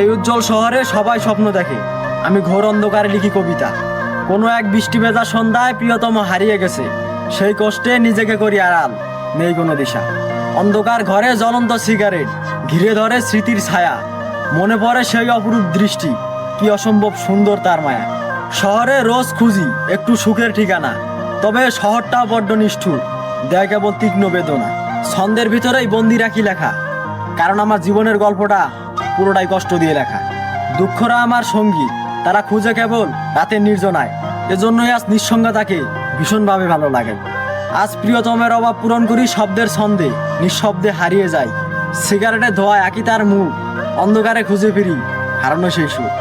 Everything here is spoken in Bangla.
এই উজ্জ্বল শহরে সবাই স্বপ্ন দেখে, আমি ঘোর অন্ধকারে লিখি কবিতা। কোনো এক বৃষ্টি ভেজা সন্ধ্যায় প্রিয়তম হারিয়ে গেছে, সেই কষ্টে নিজেকে করি আড়াল, নেই কোনো দিশা। অন্ধকার ঘরে জ্বলন্ত সিগারেট, ঘিরে ধরে স্মৃতির ছায়া, মনে পড়ে সেই অপরূপ দৃষ্টি, কি অসম্ভব সুন্দর তার মায়া। শহরে রোজ খুঁজি একটু সুখের ঠিকানা, তবে শহরটাও বড্ড নিষ্ঠুর, দেয় কেবল তীক্ষ্ণ বেদনা। ছন্দের ভিতরেই বন্দি রাখি লেখা, কারণ আমার জীবনের গল্পটা পুরোটাই কষ্ট দিয়ে লেখা। দুঃখরা আমার সঙ্গী, তারা খুঁজে কেবল রাতের নির্জনায়, এজন্যই আজ নিঃসঙ্গতাকে ভীষণভাবে ভালো লাগে। আজ প্রিয়তমের অভাব পূরণ করি শব্দের ছন্দে, নিঃশব্দে হারিয়ে যাই। সিগারেটের ধোঁয়ায় আঁকি তার মুখ, অন্ধকারে খুঁজে ফিরি হারানো সেই সুখ।